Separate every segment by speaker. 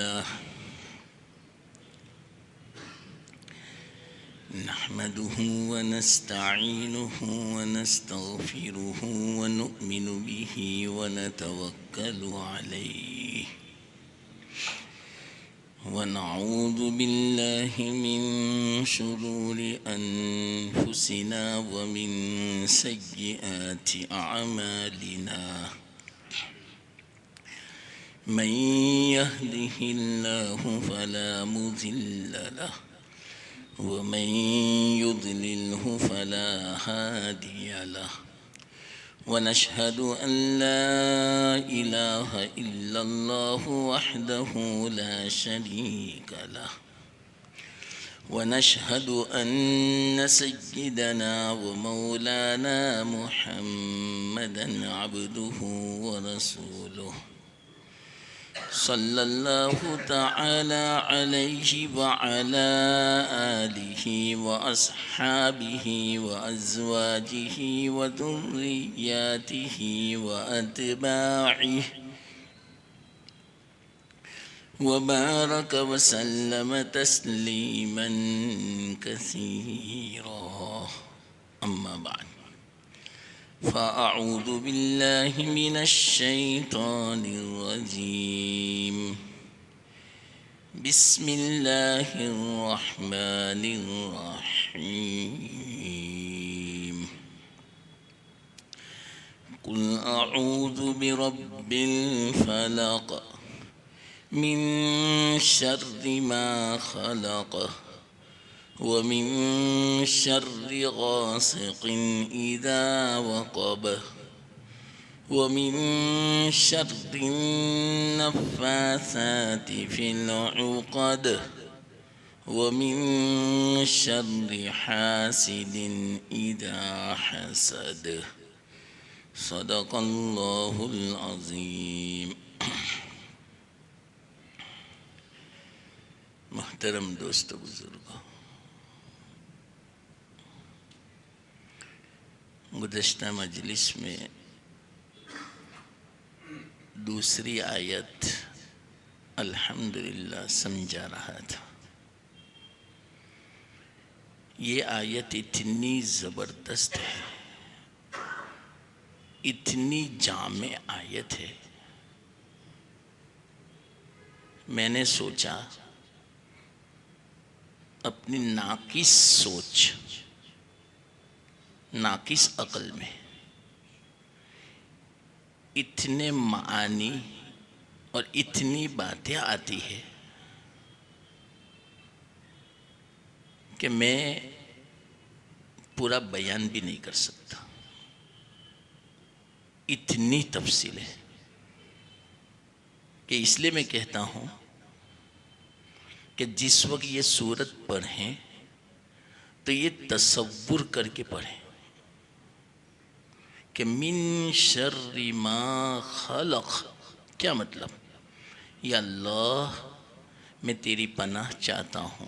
Speaker 1: لله نحمده ونستعينه ونستغفره ونؤمن به ونتوكل عليه ونعوذ بالله من شرور أنفسنا ومن سيئات أعمالنا من يهده الله فلا مضل له ومن يضلله فلا هادي له ونشهد أن لا إله إلا الله وحده لا شريك له ونشهد أن سيدنا ومولانا محمدا عبده ورسوله صلى الله تعالى عليه وعلى آله وأصحابه وأزواجه وذرياته وأتباعه وبارك وسلم تسليما كثيرا أما بعد فأعوذ بالله من الشيطان الرجيم بسم الله الرحمن الرحيم قل أعوذ برب الفلق من شر ما خلق ومن شر غاسق إذا وقب ومن شر النفاثات في العقد ومن شر حاسد إذا حسد صدق الله العظيم. محترم دوست بزرگوں، گزشتہ مجلس میں دوسری آیت الحمدللہ سمجھا رہا تھا. یہ آیت اتنی زبردست ہے، اتنی جامع آیت ہے. میں نے سوچا اپنی ناقص سوچ، ناقص عقل میں اتنے معانی اور اتنی باتیں آتی ہے کہ میں پورا بیان بھی نہیں کر سکتا. اتنی تفصیل ہے کہ اس لیے میں کہتا ہوں کہ جس وقت یہ سورت پڑھیں تو یہ تصور کر کے پڑھیں کہ من شر ما خلق. کیا مطلب؟ یا اللہ میں تیری پناہ چاہتا ہوں،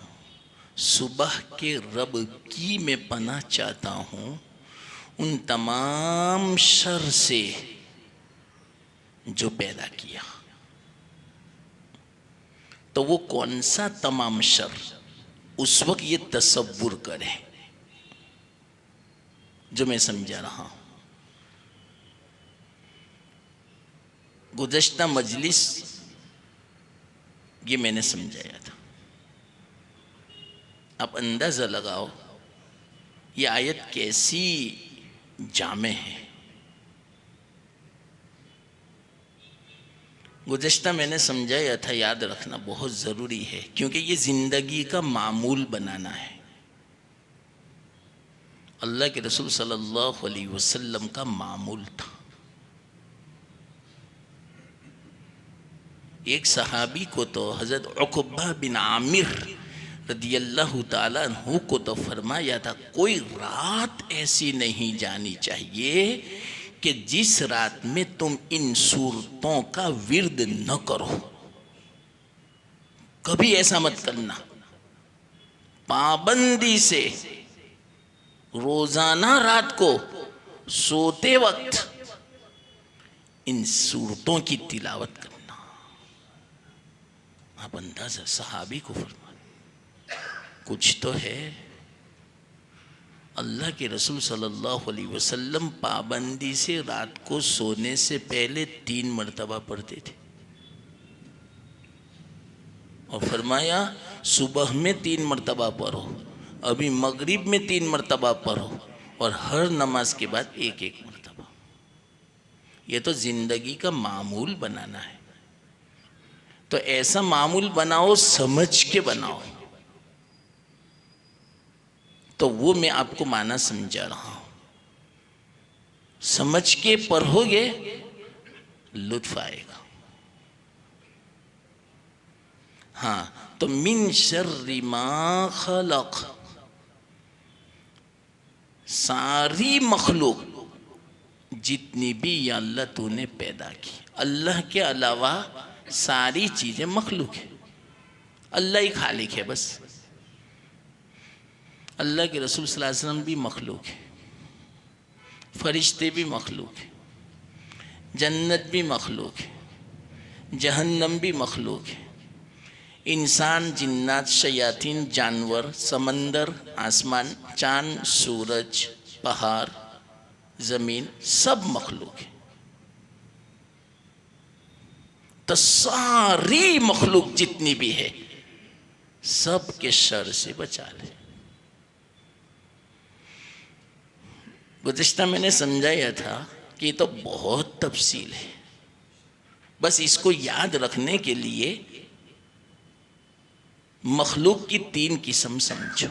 Speaker 1: صبح کے رب کی میں پناہ چاہتا ہوں ان تمام شر سے جو پیدا کیا. تو وہ کون سا تمام شر؟ اس وقت یہ تصور کریں جو میں سمجھا رہا ہوں. گزشتہ مجلس یہ میں نے سمجھایا تھا. اب اندازہ لگاؤ یہ آیت کیسی جامع ہے. گزشتہ میں نے سمجھایا تھا، یاد رکھنا بہت ضروری ہے کیونکہ یہ زندگی کا معمول بنانا ہے. اللہ کے رسول صلی اللہ علیہ وسلم کا معمول تھا. ایک صحابی کو تو حضرت عقبہ بن عامر رضی اللہ تعالیٰ عنہ کو تو فرمایا تھا کوئی رات ایسی نہیں جانی چاہیے کہ جس رات میں تم ان صورتوں کا ورد نہ کرو. کبھی ایسا مت کرنا. پابندی سے روزانہ رات کو سوتے وقت ان صورتوں کی تلاوت کرنا. آپ اندازہ صحابی کو فرما رہے، کچھ تو ہے۔ اللہ کے رسول صلی اللہ علیہ وسلم پابندی سے رات کو سونے سے پہلے 3 مرتبہ پڑھتے تھے، اور فرمایا صبح میں 3 مرتبہ پڑھو، ابھی مغرب میں 3 مرتبہ پڑھو، اور ہر نماز کے بعد 1 مرتبہ۔ یہ تو زندگی کا معمول بنانا ہے، تو ایسا معمول بناؤ، سمجھ کے بناؤ۔ تو وہ میں آپ کو معنی سمجھا رہا ہوں، سمجھ کے پڑھو گے لطف آئے گا۔ ہاں، تو من شر ما خلق، ساری مخلوق جتنی بھی یا اللہ تو نے پیدا کی، اللہ کے علاوہ ساری چیزیں مخلوق ہیں، اللہ ہی خالق ہے بس۔ اللہ کے رسول صلی اللہ علیہ وسلم بھی مخلوق ہے، فرشتے بھی مخلوق ہیں، جنت بھی مخلوق ہے، جہنم بھی مخلوق ہے، انسان، جنات، شیاطین، جانور، سمندر، آسمان، چاند، سورج، پہاڑ، زمین، سب مخلوق ہے۔ تو ساری مخلوق جتنی بھی ہے سب کے شر سے بچا لے۔ گزشتہ میں نے سمجھایا تھا کہ یہ تو بہت تفصیل ہے، بس اس کو یاد رکھنے کے لیے مخلوق کی 3 قسم سمجھو۔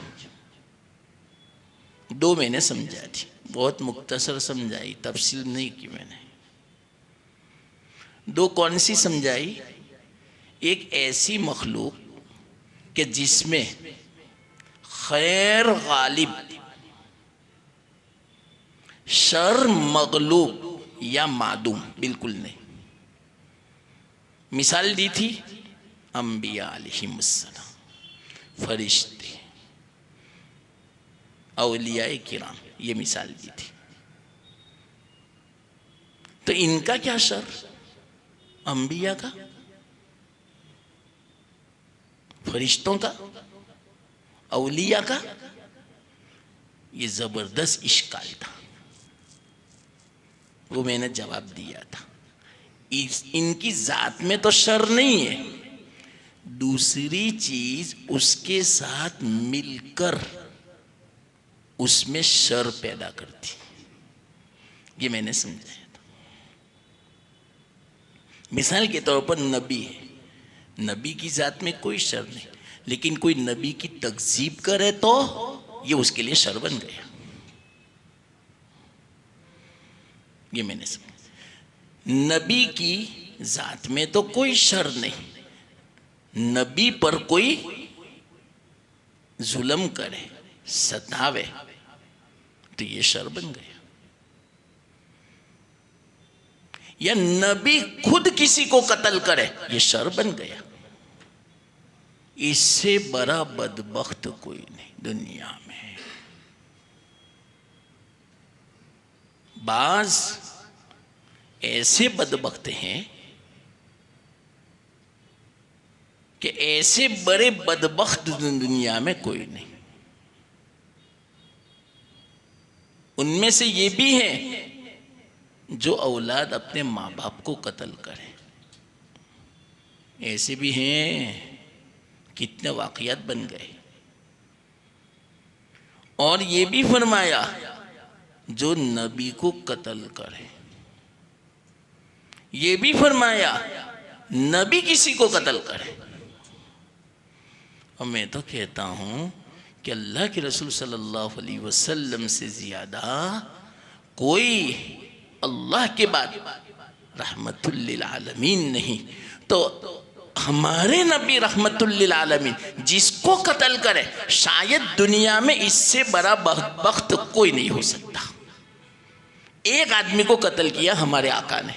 Speaker 1: 2 میں نے سمجھا تھی، بہت مختصر سمجھائی، تفصیل نہیں کی میں نے۔ 2 کون سی سمجھائی؟ ایک ایسی مخلوق کہ جس میں خیر غالب، شر مغلوب یا معدوم بالکل نہیں۔ مثال دی تھی انبیاء علیہم السلام، فرشتے، اولیاء کرام، یہ مثال دی تھی۔ تو ان کا کیا شر؟ انبیاء کا، فرشتوں کا، اولیاء کا؟ یہ زبردست اشکال تھا، وہ میں نے جواب دیا تھا۔ ان کی ذات میں تو شر نہیں ہے، دوسری چیز اس کے ساتھ مل کر اس میں شر پیدا کرتی، یہ میں نے سمجھایا تھا۔ مثال کے طور پر نبی ہے، نبی کی ذات میں کوئی شر نہیں، لیکن کوئی نبی کی تکذیب کرے تو یہ اس کے لیے شر بن گیا، یہ میں نے سمجھا۔ نبی کی ذات میں تو کوئی شر نہیں، نبی پر کوئی ظلم کرے، ستاوے تو یہ شر بن گیا، یا نبی خود کسی کو قتل کرے یہ شر بن گیا۔ اس سے بڑا بدبخت کوئی نہیں دنیا میں۔ بعض ایسے بدبخت ہیں کہ ایسے بڑے بدبخت دنیا میں کوئی نہیں۔ ان میں سے یہ بھی ہیں جو اولاد اپنے ماں باپ کو قتل کرے، ایسے بھی ہیں، کتنے واقعات بن گئے۔ اور یہ بھی فرمایا جو نبی کو قتل کرے، یہ بھی فرمایا نبی کسی کو قتل کرے۔ اور میں تو کہتا ہوں کہ اللہ کے رسول صلی اللہ علیہ وسلم سے زیادہ کوئی اللہ کے بعد رحمت للعالمین نہیں، تو ہمارے نبی رحمت للعالمین جس کو قتل کرے شاید دنیا میں اس سے بڑا بدبخت کوئی نہیں ہو سکتا۔ ایک آدمی کو قتل کیا ہمارے آقا نے،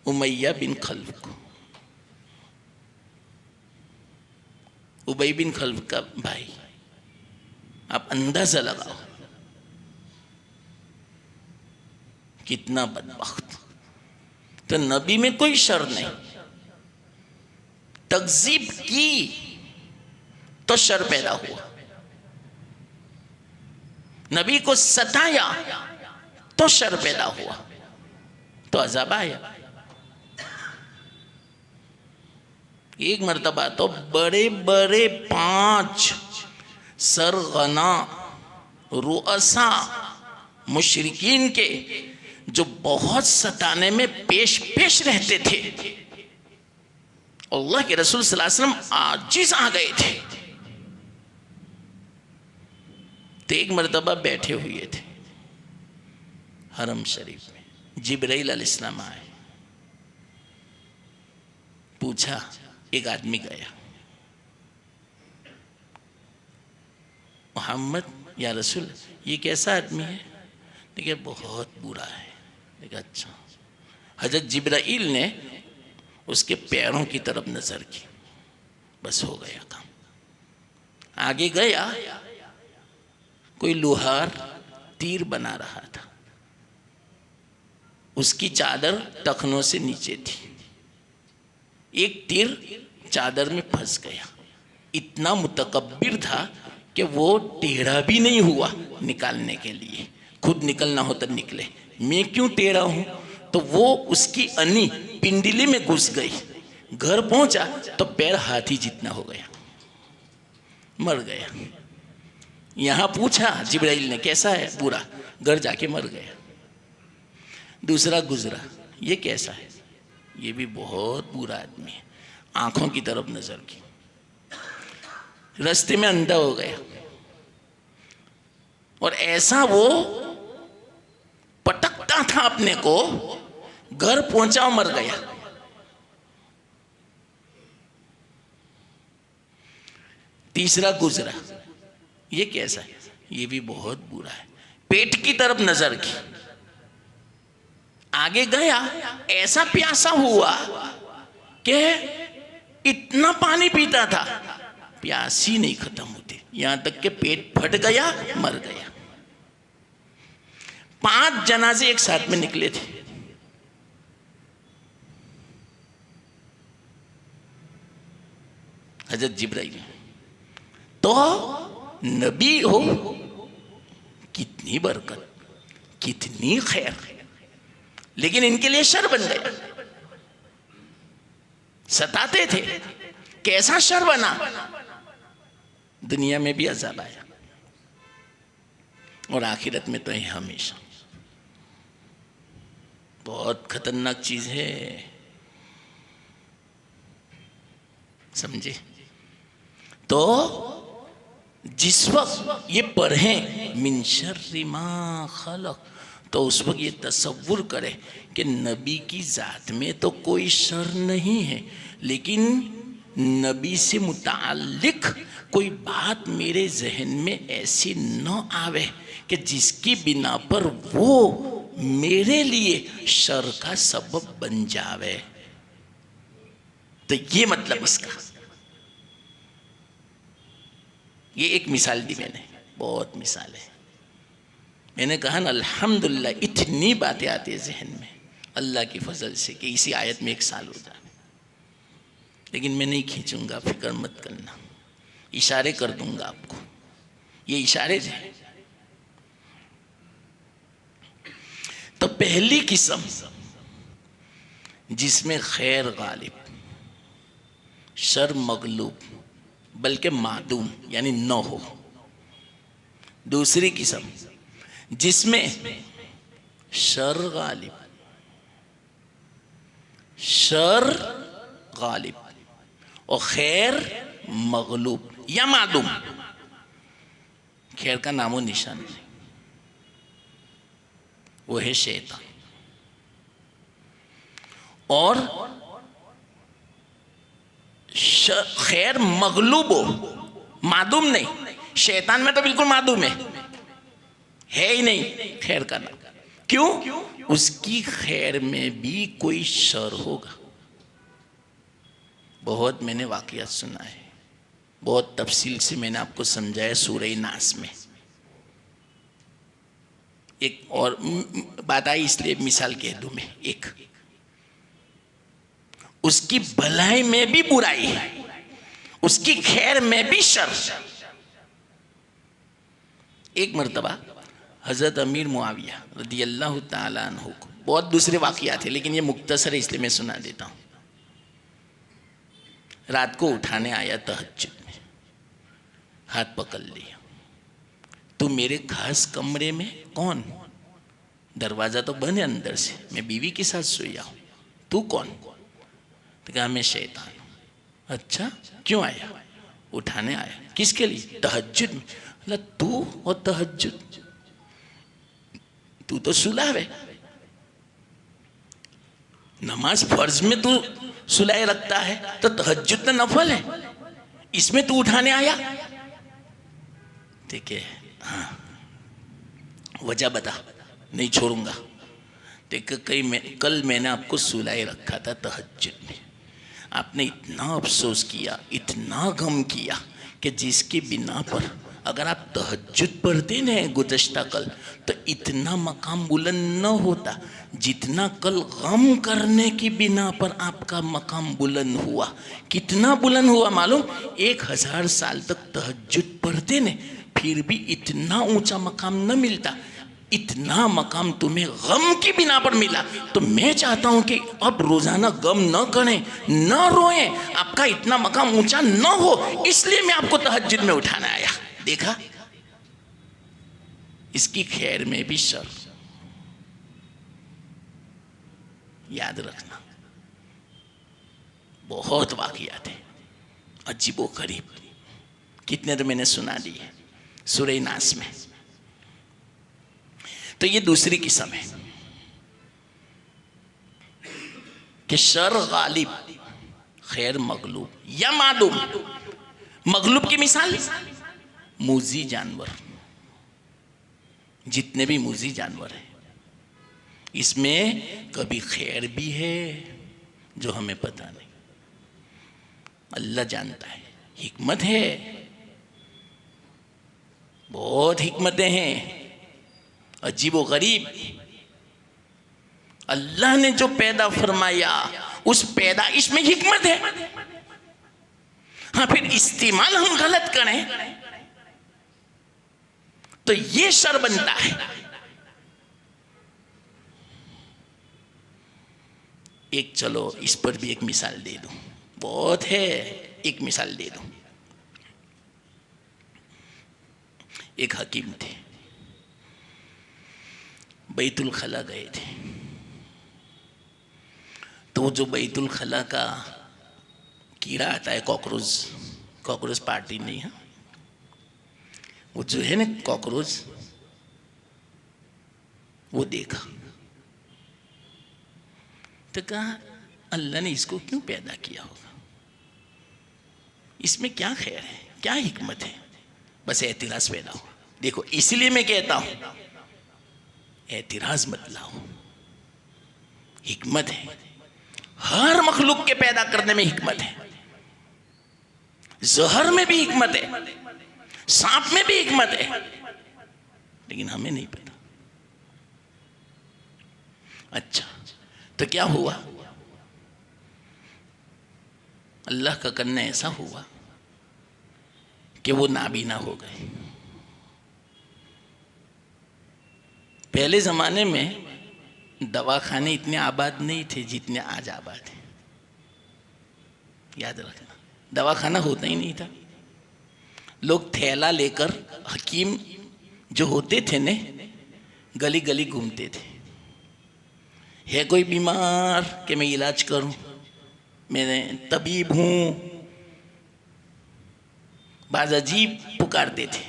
Speaker 1: امیہ بن خلف کو، ابی بن خلف کا بھائی، آپ اندازہ لگاؤ کتنا بدبخت۔ تو نبی میں کوئی شر نہیں، تکذیب کی تو شر پیدا ہوا، نبی کو ستایا تو شر پیدا ہوا، تو عذاب آیا۔ ایک مرتبہ تو بڑے بڑے 5 سرغنا رؤساء مشرکین کے جو بہت ستانے میں پیش رہتے تھے، اللہ کے رسول صلی اللہ علیہ وسلم عاجز آ گئے تھے۔ تو ایک مرتبہ بیٹھے ہوئے تھے حرم شریف میں، جبرائیل علیہ السلام آئے، پوچھا، ایک آدمی گیا، محمد یا رسول یہ کیسا آدمی ہے؟ دیکھیں بہت برا ہے۔ دیکھا اچھا، حضرت جبرائیل نے اس کے پیروں کی طرف نظر کی، بس ہو گیا کام۔ آگے گیا، کوئی لوہار تیر بنا رہا تھا، اس کی چادر ٹخنوں سے نیچے تھی، ایک تیر چادر میں پھنس گیا، اتنا متکبر تھا کہ وہ ٹیڑھا بھی نہیں ہوا نکالنے کے لیے، خود نکلنا ہوتا نکلے، میں کیوں ٹیڑھا ہوں؟ تو وہ اس کی انی پنڈلی میں گھس گئی، گھر پہنچا تو پیر ہاتھی جتنا ہو گیا، مر گیا۔ یہاں پوچھا جبرائیل نے کیسا ہے؟ برا، گھر جا کے مر گیا۔ دوسرا گزرا، یہ کیسا ہے؟ یہ بھی بہت برا آدمی ہے، آنکھوں کی طرف نظر کی، رستے میں اندھا ہو گیا، اور ایسا وہ پٹکتا تھا اپنے کو، گھر پہنچا اور مر گیا۔ تیسرا گزرا، یہ کیسا ہے؟ یہ بھی بہت برا ہے، پیٹ کی طرف نظر کی، آگے گیا، ایسا پیاسا ہوا کہ اتنا پانی پیتا تھا، پیاسی نہیں ختم ہوتی، یہاں تک کہ پیٹ پھٹ گیا، مر گیا۔ 5 جنازے ایک ساتھ میں نکلے تھے۔ حضرت جبرائیل تو نبی ہو، کتنی برکت، کتنی خیر، لیکن ان کے لیے شر بن گیا۔ ستاتے تھے، کیسا شر بنا، دنیا میں بھی عذاب آیا اور آخرت میں تو ہمیشہ۔ بہت خطرناک چیز ہے، سمجھے؟ تو جس وقت یہ پڑھیں من شر ما خلق، تو اس وقت یہ تصور کرے کہ نبی کی ذات میں تو کوئی شر نہیں ہے، لیکن نبی سے متعلق کوئی بات میرے ذہن میں ایسی نہ آوے کہ جس کی بنا پر وہ میرے لیے شر کا سبب بن جاوے۔ تو یہ مطلب اس کا، یہ ایک مثال دی میں نے، بہت مثال ہے۔ میں نے کہا نا الحمدللہ اتنی باتیں آتی ہیں ذہن میں اللہ کی فضل سے کہ اسی آیت میں 1 سال ہو جائے، لیکن میں نہیں کھینچوں گا، فکر مت کرنا، اشارے کر دوں گا آپ کو، یہ اشارے ہیں۔ تو پہلی قسم جس میں خیر غالب، شر مغلوب بلکہ معدوم یعنی نہ ہو۔ دوسری قسم جس میں شر غالب اور خیر مغلوب یا معدوم، خیر کا نام و نشان نہیں، وہ ہے شیطان۔ اور خیر مغلوب ہو، معدوم نہیں، شیطان میں تو بالکل معدوم ہے ہی نہیں خیر کا نام۔ کیوں؟ اس کی خیر میں بھی کوئی شر ہوگا۔ بہت میں نے واقعات سنا ہے، بہت تفصیل سے میں نے آپ کو سمجھایا سورہ ناس میں۔ ایک اور بات آئی اس لیے مثال کہہ دوں میں، ایک اس کی بھلائی میں بھی برائی، اس کی خیر میں بھی شر۔ ایک مرتبہ حضرت امیر معاویہ رضی اللہ تعالیٰ عنہ کو، بہت دوسرے واقعات ہیں لیکن یہ مختصر ہے اس لیے میں سنا دیتا ہوں، رات کو اٹھانے آیا تہجد میں، ہاتھ پکڑ لیا، تو میرے خاص کمرے میں کون؟ دروازہ تو بند ہے اندر سے، میں بیوی کے ساتھ سویا ہوں، تو کون؟ تو کہا میں شیطان ہوں۔ اچھا کیوں آیا؟ اٹھانے آیا، کس کے لیے؟ تہجد میں۔ اللہ تو اور تہجد، تو سلاوے، نماز فرض میں تو سلائے رکھتا ہے، تو تہجد تو نفل ہے، اس میں تو اٹھانے آیا؟ ٹھیک ہے، ہاں وجہ بتا، نہیں چھوڑوں گا۔ دیکھ کل میں نے آپ کو سلائے رکھا تھا تہجد میں، آپ نے اتنا افسوس کیا، اتنا غم کیا کہ جس کی بنا پر اگر آپ تہجد پڑھتے نا گزشتہ کل تو اتنا مقام بلند نہ ہوتا جتنا کل غم کرنے کی بنا پر آپ کا مقام بلند ہوا۔ کتنا بلند ہوا معلوم؟ 1000 سال تک تہجد پڑھتے نا پھر بھی اتنا اونچا مقام نہ ملتا، اتنا مقام تمہیں غم کی بنا پر ملا۔ تو میں چاہتا ہوں کہ اب روزانہ غم نہ کریں، نہ روئیں، آپ کا اتنا مقام اونچا نہ ہو، اس لیے میں آپ کو تہجد میں اٹھانا آیا۔ دیکھا، اس کی خیر میں بھی شر۔ یاد رکھنا، بہت واقعات ہیں عجیب و غریب، کتنے تو میں نے سنا دیے سورہ ناس میں۔ تو یہ دوسری قسم ہے کہ شر غالب، خیر مغلوب یا معلوم۔ مغلوب کی مثال موذی جانور، جتنے بھی موذی جانور ہیں اس میں کبھی خیر بھی ہے جو ہمیں پتہ نہیں، اللہ جانتا ہے، حکمت ہے، بہت حکمتیں ہیں عجیب و غریب۔ اللہ نے جو پیدا فرمایا اس پیدائش میں حکمت ہے، ہاں پھر استعمال ہم غلط کریں تو یہ شر بنتا ہے۔ ایک چلو اس پر بھی ایک مثال دے دوں، بہت ہے، ایک مثال دے دوں۔ ایک حکیم تھے، بیت الخلا گئے تھے، تو جو بیت الخلا کا کیڑا آتا ہے، کاکروچ پارٹی نہیں ہے، وہ جو ہے نا کاکروچ، وہ دیکھا تو کہا اللہ نے اس کو کیوں پیدا کیا ہوگا، اس میں کیا خیر ہے، کیا حکمت ہے؟ بس اعتراض پیدا ہوا۔ دیکھو اس لیے میں کہتا ہوں اعتراض مت لاؤ، حکمت ہے، ہر مخلوق کے پیدا کرنے میں حکمت ہے، زہر میں بھی حکمت ہے، سانپ میں بھی حکمت ہے، لیکن ہمیں نہیں پتا۔ اچھا تو کیا ہوا؟ اللہ کا کرنا ایسا ہوا کہ وہ نابینا ہو گئے۔ پہلے زمانے میں دواخانے اتنے آباد نہیں تھے جتنے آج آباد ہیں، یاد رکھنا، دواخانہ ہوتا ہی نہیں تھا، لوگ تھیلا لے کر، حکیم جو ہوتے تھے نا گلی گلی گھومتے تھے، ہے کوئی بیمار کہ میں علاج کروں، میں طبیب ہوں، بعض عجیب پکارتے تھے،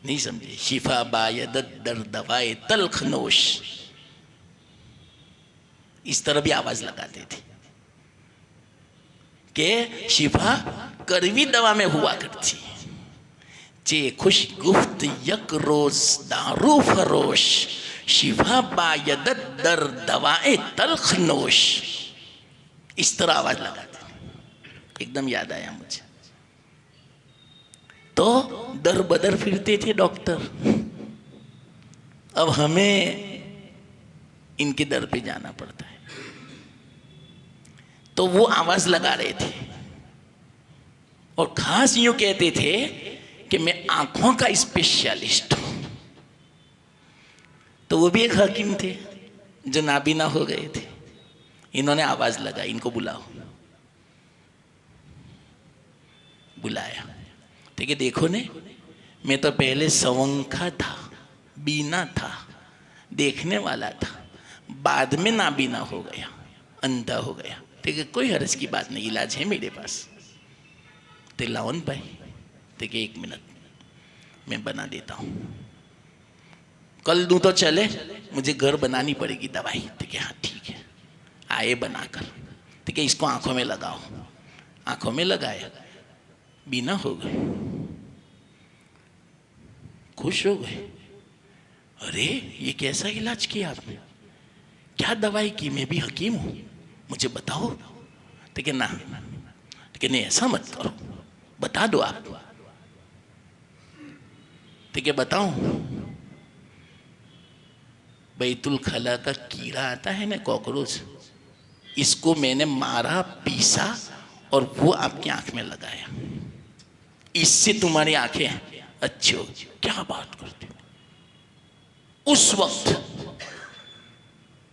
Speaker 1: نہیں سمجھے، شفا بایدت در دوائے تلخ نوش، اس طرح بھی آواز لگاتے تھے کہ شفا کڑوی دوا میں ہوا کرتی، چے خوش گفت یک روز دارو فروش، شفا بایدت در دوائے تلخ نوش، اس طرح آواز لگاتے تھے۔ ایک دم یاد آیا مجھے، تو در بدر پھرتے تھے ڈاکٹر، اب ہمیں ان کے در پہ جانا پڑتا ہے. تو وہ آواز لگا رہے تھے اور خاص یوں کہتے تھے کہ میں آنکھوں کا اسپیشلسٹ ہوں. تو وہ بھی ایک حکیم تھے جو نابینا ہو گئے تھے. انہوں نے آواز لگائی ان کو بلاؤ. بلایا. ٹھیک ہے دیکھو نے میں تو پہلے سونکھا تھا, بینا تھا, دیکھنے والا تھا, بعد میں نابینا ہو گیا, اندھا ہو گیا. ٹھیک ہے کوئی حرج کی بات نہیں, علاج ہے میرے پاس. لاؤن بھائی ٹھیک ہے 1 منٹ میں بنا دیتا ہوں. کل دوں تو چلے, مجھے گھر بنانی پڑے گی دوائی. ٹھیک ہے ہاں ٹھیک ہے. آئے بنا کر. ٹھیک ہے اس کو آنکھوں میں لگاؤ. آنکھوں میں لگایا, بینا ہو گئے, خوش ہو گئے. ارے یہ کیسا علاج کیا آپ نے, کیا دوائی کی, میں بھی حکیم ہوں, مجھے بتاؤ. ٹھیک ہے نا, ٹھیک ہے نہیں ایسا مت کرو, بتا دو آپ. ٹھیک ہے بتاؤں. بیت الخلا کا کیڑا آتا ہے نا, کاکروچ, اس کو میں نے مارا, پیسا اور وہ آپ کی آنکھ میں لگایا. اس سے تمہاری آنکھیں اچھی ہو. کیا بات کرتے ہو. اس وقت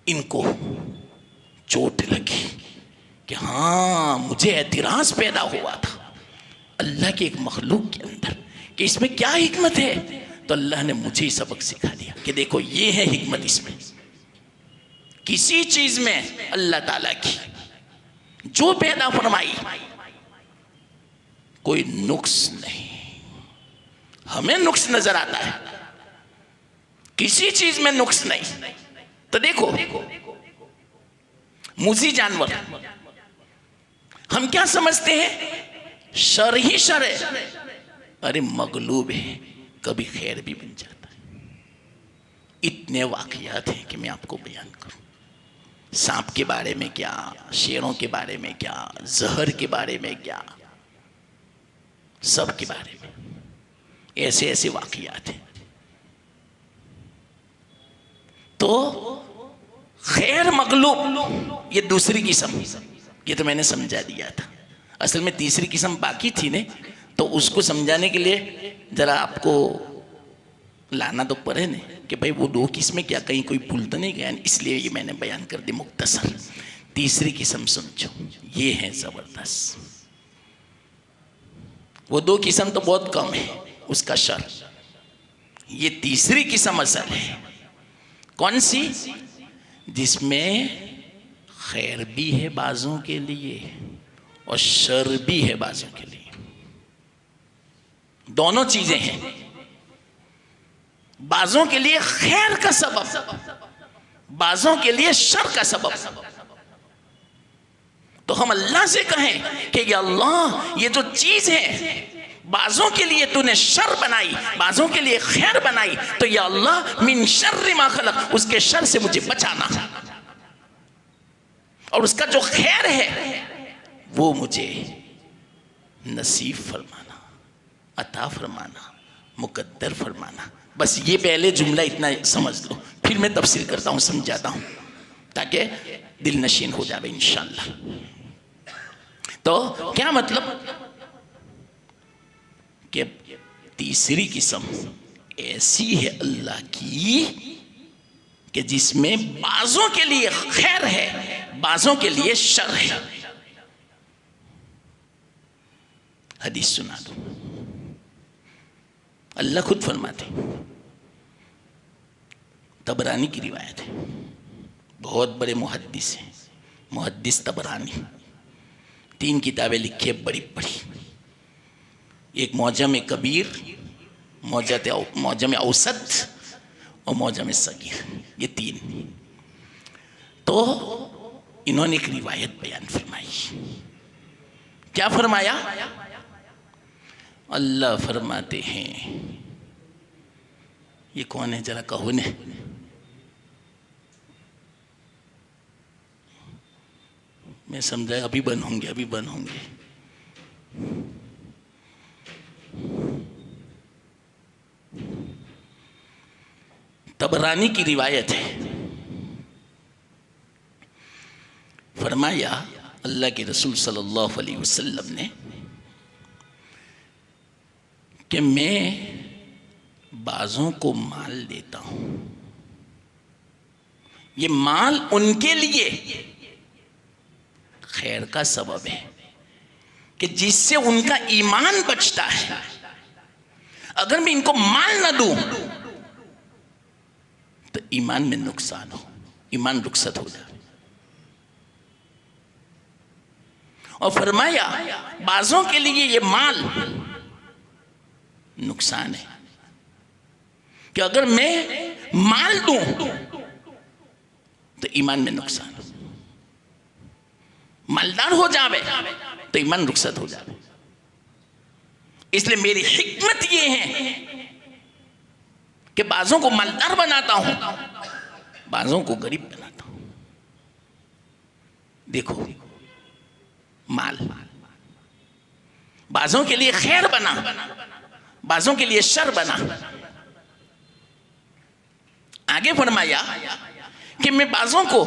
Speaker 1: ان کو چوٹ لگی کہ ہاں مجھے اعتراض پیدا ہوا تھا اللہ کے ایک مخلوق کے اندر کہ اس میں کیا حکمت ہے. تو اللہ نے مجھے سبق سکھا دیا کہ دیکھو یہ ہے حکمت اس میں. کسی چیز میں اللہ تعالیٰ کی جو پیدا فرمائی کوئی نقص نہیں. ہمیں نقص نظر آتا ہے, کسی چیز میں نقص نہیں. تو دیکھو موذی جانور ہم کیا سمجھتے ہیں, شر ہی شر ہے. ارے مغلوب ہے, کبھی خیر بھی بن جاتا ہے. اتنے واقعات ہیں کہ میں آپ کو بیان کروں. سانپ کے بارے میں کیا, شیروں کے بارے میں کیا, زہر کے بارے میں کیا, سب کے بارے میں ایسے ایسے واقعات ہیں. تو خیر مغلوب یہ دوسری قسم, یہ تو میں نے سمجھا دیا تھا. اصل میں تیسری قسم باقی تھی نے, تو اس کو سمجھانے کے لیے ذرا آپ کو لانا تو پڑے نا کہ بھائی وہ 2 قسمیں کیا, کہیں کوئی بھول تو نہیں گیا. اس لیے یہ میں نے بیان کر دی مختصر. تیسری قسم سمجھو, یہ ہے زبردست. وہ 2 قسم تو بہت کم ہے اس کا شر. یہ تیسری قسم اصل ہے. کون سی؟ جس میں خیر بھی ہے بعضوں کے لیے اور شر بھی ہے بعضوں کے لیے. دونوں چیزیں ہیں. بعضوں کے لیے خیر کا سبب, بعضوں کے لیے شر کا سبب. تو ہم اللہ سے کہیں کہ یا اللہ یہ جو چیز ہے بعضوں کے لیے تو نے شر بنائی, بعضوں کے لیے خیر بنائی, تو یا اللہ من شر ما خلق, اس کے شر سے مجھے بچانا, اور اس کا جو خیر ہے وہ مجھے نصیب فرمانا, عطا فرمانا, مقدر فرمانا. بس یہ پہلے جملہ اتنا سمجھ لو, پھر میں تفصیل کرتا ہوں, سمجھاتا ہوں تاکہ دل نشین ہو جائے انشاءاللہ. تو کیا مطلب کہ تیسری قسم ایسی ہے اللہ کی کہ جس میں بعضوں کے لیے خیر ہے, بعضوں کے لیے شر ہے. حدیث سنا دو. اللہ خود فرماتے, طبرانی کی روایت ہے, بہت بڑے محدث ہیں, محدث طبرانی. 3 کتابیں لکھی بڑی بڑی, ایک معجم کبیر, معجم اوسط اور معجم صغیر, یہ 3. تو انہوں نے ایک روایت بیان فرمائی. کیا فرمایا؟ اللہ فرماتے ہیں, یہ کون ہے ذرا کہو نے, میں سمجھا ابھی بند ہوں گے, ابھی بند ہوں گے. طبرانی کی روایت ہے, فرمایا اللہ کے رسول صلی اللہ علیہ وسلم نے کہ میں بعضوں کو مال دیتا ہوں، یہ مال ان کے لیے خیر کا سبب ہے کہ جس سے ان کا ایمان بچتا ہے۔ اگر میں ان کو مال نہ دوں تو ایمان میں نقصان ہو، ایمان رخصت ہو جائے۔ اور فرمایا بعضوں کے لیے یہ مال نقصان ہے کہ اگر میں مال دوں تو ایمان میں نقصان ہو، مالدار ہو جاوے تو ایمان رخصت ہو جاوے۔ اس لیے میری حکمت یہ ہے کہ بعضوں کو مالدار بناتا ہوں، بعضوں کو غریب بناتا ہوں۔ دیکھو مال بعضوں کے لیے خیر بنا، بعضوں کے لیے شر بنا۔ آگے فرمایا کہ میں بعضوں کو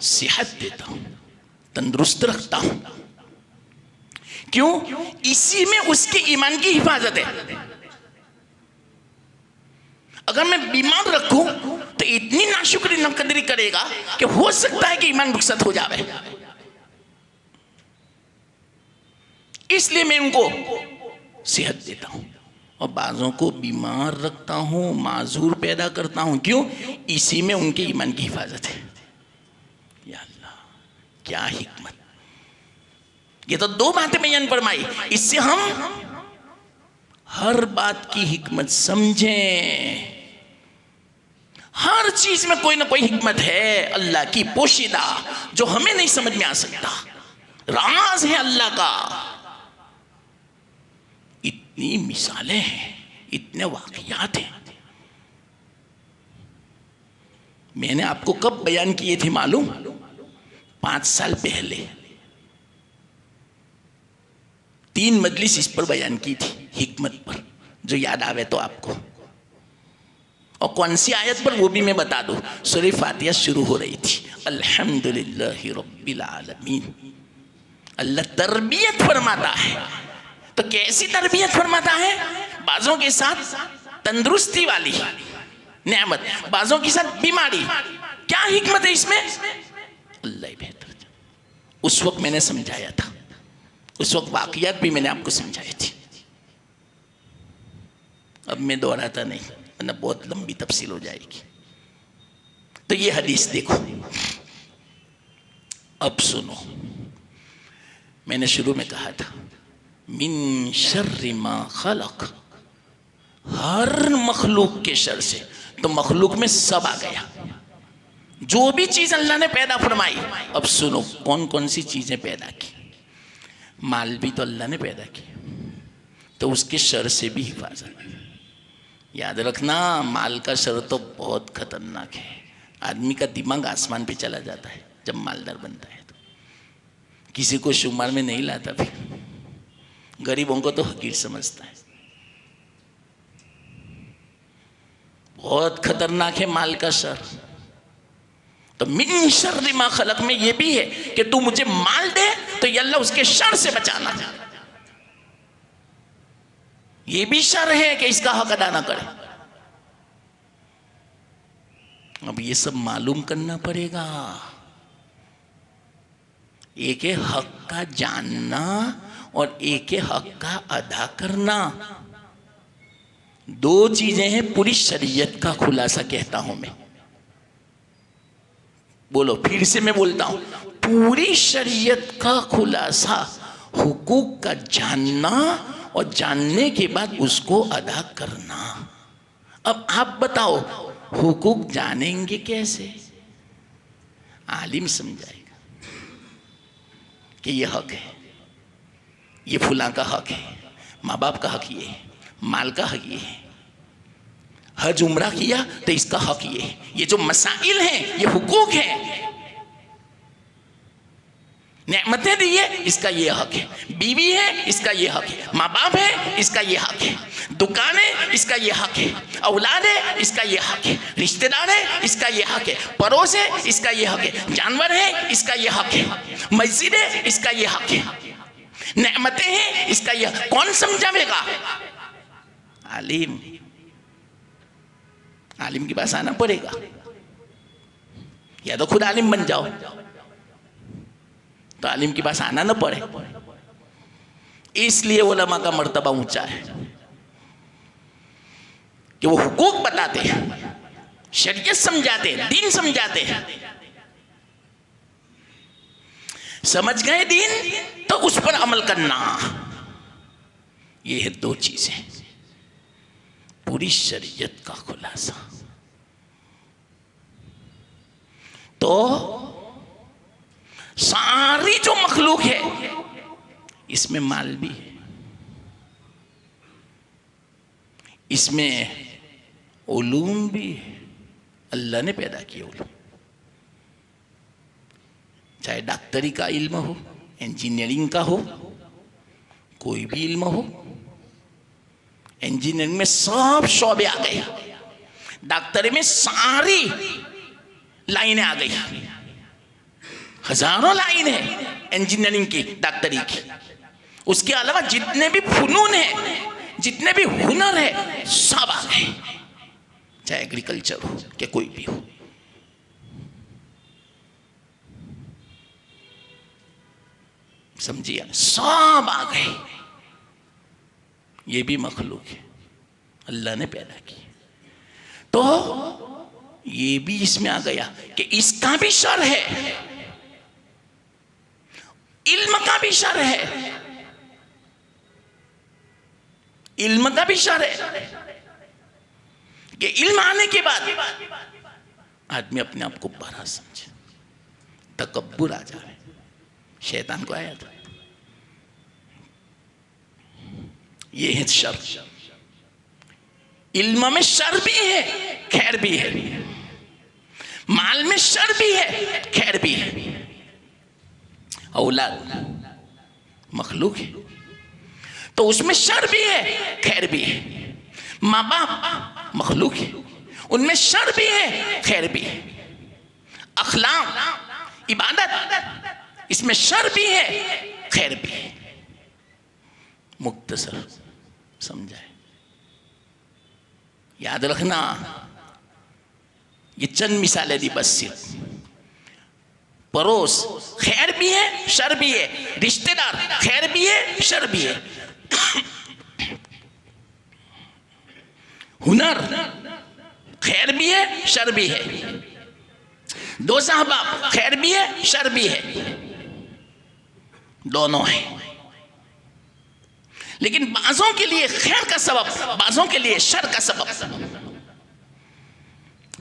Speaker 1: صحت دیتا ہوں، تندرست رکھتا ہوں، کیوں؟ اسی میں اس کے ایمان کی حفاظت ہے۔ اگر میں بیمار رکھوں تو اتنی ناشکری ناقدری کرے گا کہ ہو سکتا ہے کہ ایمان رخصت ہو جاوے۔ اس لیے میں ان کو صحت دیتا ہوں اور بعضوں کو بیمار رکھتا ہوں، معذور پیدا کرتا ہوں، کیوں؟ اسی میں ان کے ایمان کی حفاظت ہے۔ یا اللہ کیا حکمت! یہ تو دو باتیں بیان فرمائی، اس سے ہم ہر بات کی حکمت سمجھیں۔ ہر چیز میں کوئی نہ کوئی حکمت ہے اللہ کی پوشیدہ، جو ہمیں نہیں سمجھ میں آ سکتا، راز ہے اللہ کا۔ اتنی مثالیں ہیں، اتنے واقعات ہیں۔ میں نے آپ کو کب بیان کیے تھے معلوم؟ 5 سال پہلے 3 مجلس اس پر بیان کی تھی، حکمت پر، جو یاد آوے تو آپ کو۔ اور کون سی آیت پر وہ بھی میں بتا دوں۔ سورہ فاتحہ شروع ہو رہی تھی، الحمدللہ رب العالمین۔ اللہ تربیت فرماتا ہے، تو کیسی تربیت فرماتا ہے؟ بعضوں کے ساتھ تندرستی والی نعمت، بعضوں کے ساتھ بیماری۔ کیا حکمت ہے اس میں؟ اللہ ہی بہتر۔ اس وقت میں نے سمجھایا تھا، اس وقت واقعات بھی میں نے آپ کو سمجھائی تھی، اب میں دہراتا نہیں ورنہ بہت لمبی تفصیل ہو جائے گی۔ تو یہ حدیث دیکھو، اب سنو۔ میں نے شروع میں کہا تھا من شر ما خلق، ہر مخلوق کے شر سے، تو مخلوق میں سب آ گیا، جو بھی چیز اللہ نے پیدا فرمائی۔ اب سنو کون کون سی چیزیں پیدا کی۔ مال بھی تو اللہ نے پیدا کی، تو اس کے شر سے بھی حفاظت۔ یاد رکھنا مال کا شر تو بہت خطرناک ہے، آدمی کا دماغ آسمان پہ چلا جاتا ہے جب مالدار بنتا ہے تو، کسی کو شمار میں نہیں لاتا، پھر غریبوں کو تو حقیر سمجھتا ہے۔ بہت خطرناک ہے مال کا شر۔ تو من شر ما خلق میں یہ بھی ہے کہ تو مجھے مال دے تو یا اللہ اس کے شر سے بچانا، یہ بھی شر ہے کہ اس کا حق ادا نہ کرے۔ اب یہ سب معلوم کرنا پڑے گا۔ ایک ہے حق کا جاننا اور ایک ہے حق کا ادا کرنا، دو چیزیں ہیں۔ پوری شریعت کا خلاصہ کہتا ہوں میں، بولو پھر سے میں بولتا ہوں، پوری شریعت کا خلاصہ حقوق کا جاننا اور جاننے کے بعد اس کو ادا کرنا۔ اب آپ بتاؤ حقوق جانیں گے کیسے؟ عالم سمجھائے گا کہ یہ حق ہے، یہ فلاں کا حق ہے، ماں باپ کا حق یہ ہے، مال کا حق یہ ہے، حج عمرہ کیا تو اس کا حق یہ ہے، یہ جو مسائل ہیں یہ حقوق ہیں، نعمتیں دیے اس کا یہ حق ہے، بیوی ہے اس کا یہ حق ہے، ماں باپ ہے اس کا یہ حق ہے، دکان ہے اس کا یہ حق ہے، اولاد ہے اس کا یہ حق ہے، رشتہ دار ہے اس کا یہ حق ہے، پڑوس ہے اس کا یہ حق ہے، جانور ہے اس کا یہ حق ہے، مسجد ہے اس کا یہ حق ہے، نعمتیں ہیں اس کا یہ، کون سمجھاوے گا؟ عالم، عالم کے پاس آنا پڑے گا، یا تو خود عالم بن جاؤ تو عالم کے پاس آنا نہ پڑے۔ اس لیے علماء کا مرتبہ اونچا ہے کہ وہ حقوق بتاتے ہیں، شریعت سمجھاتے ہیں، دین سمجھاتے ہیں۔ سمجھ گئے دین تو اس پر عمل کرنا، یہ ہے دو چیزیں، پوری شریعت کا خلاصہ۔ تو ساری جو مخلوق ہے اس میں مال بھی ہے، اس میں علوم بھی ہے، اللہ نے پیدا کیے علوم، چاہے ڈاکٹری کا علم ہو، انجینئرنگ کا ہو، کوئی بھی علم ہو۔ انجینئرنگ میں سب شعبے آ گئے، ڈاکٹری میں ساری لائنیں آ گئی، ہزاروں لائن ہے انجینئرنگ کی، ڈاکٹری کی۔ اس کے علاوہ جتنے بھی فنون ہیں، جتنے بھی ہنر ہے، سب آ گئے، چاہے ایگریکلچر ہو کہ کوئی بھی ہو۔ سمجھیے، سب آ گئے، یہ بھی مخلوق ہے، اللہ نے پیدا کی۔ تو یہ بھی اس میں آ گیا کہ اس کا بھی شر ہے، علم کا بھی شر ہے، علم کا بھی شر ہے کہ علم آنے کے بعد آدمی اپنے آپ کو بڑا سمجھے، تکبر آ جائے۔ شیطان کو آیا تھا، یہ ہے شر۔ علم میں شر بھی ہے، خیر بھی ہے، مال میں شر بھی ہے، خیر بھی ہے۔ اولاد مخلوق ہے تو اس میں شر بھی ہے، خیر بھی ہے۔ ماں باپ مخلوق ہے، ان میں شر بھی ہے، خیر بھی ہے۔ اخلاق، عبادت، اس میں شر بھی ہے، خیر بھی ہے۔ مختصر سمجھائے، یاد رکھنا، یہ چند مثالیں دی بس صرف۔ پڑوس خیر بھی ہے، شر بھی ہے، رشتہ دار خیر بھی ہے، شر بھی ہے، ہنر خیر بھی ہے، شر بھی ہے، دوست احباب خیر بھی ہے، شر بھی ہے، دونوں ہیں۔ لیکن بعضوں کے لیے خیر کا سبب، بعضوں کے لیے شر کا سبب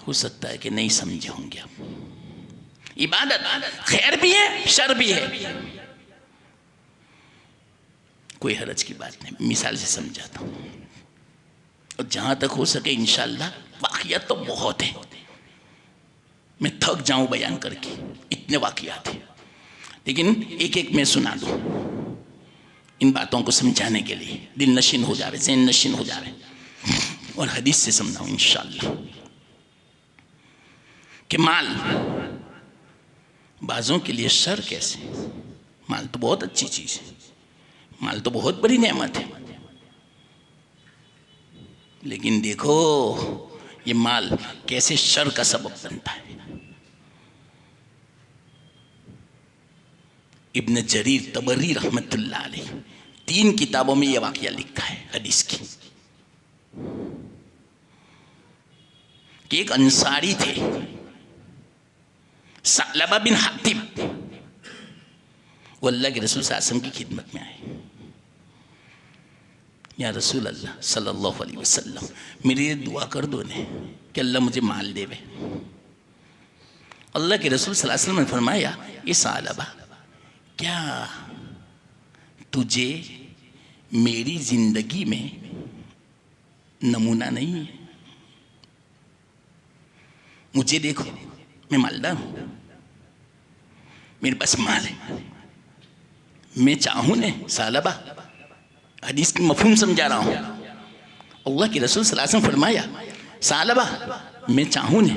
Speaker 1: ہو سکتا ہے کہ نہیں سمجھے ہوں گے آپ۔ عبادت خیر بھی ہے، شر بھی ہے، کوئی حرج کی بات نہیں، مثال سے سمجھاتا ہوں، اور جہاں تک ہو سکے انشاءاللہ، واقعات تو بہت ہیں، میں تھک جاؤں بیان کر کے، اتنے واقعات ہیں، لیکن ایک ایک میں سنا دوں ان باتوں کو سمجھانے کے لیے، دل نشین ہو جاوے، ذہن نشین ہو جاوے، اور حدیث سے سمجھاؤں انشاءاللہ کہ مال بعضوں کے لیے شر کیسے؟ مال تو بہت اچھی چیز ہے، مال تو بہت بڑی نعمت ہے، لیکن دیکھو یہ مال کیسے شر کا سبب بنتا ہے۔ ابن جریر طبری رحمت اللہ علیہ 3 کتابوں میں یہ واقعہ لکھا ہے حدیث کی، کہ ایک انصاری تھے، ثعلبہ بن حاتب، وہ اللہ کے رسول صلی اللہ علیہ وسلم کی خدمت میں آئے۔ یا رسول اللہ صلی اللہ علیہ وسلم، میرے لیے دعا کر دو نے کہ اللہ مجھے مال دے۔ اللہ کے رسول صلی اللہ علیہ وسلم نے فرمایا، یہ ثعلبہ، کیا تجھے میری زندگی میں نمونہ نہیں ہے؟ مجھے دیکھو، میں مالدار ہوں، میرے پاس مال ہے، میں چاہوں نے ثعلبہ، حدیث کی مفہوم سمجھا رہا ہوں، اللہ کے رسول صلی اللہ علیہ وسلم فرمایا ثعلبہ میں چاہوں نے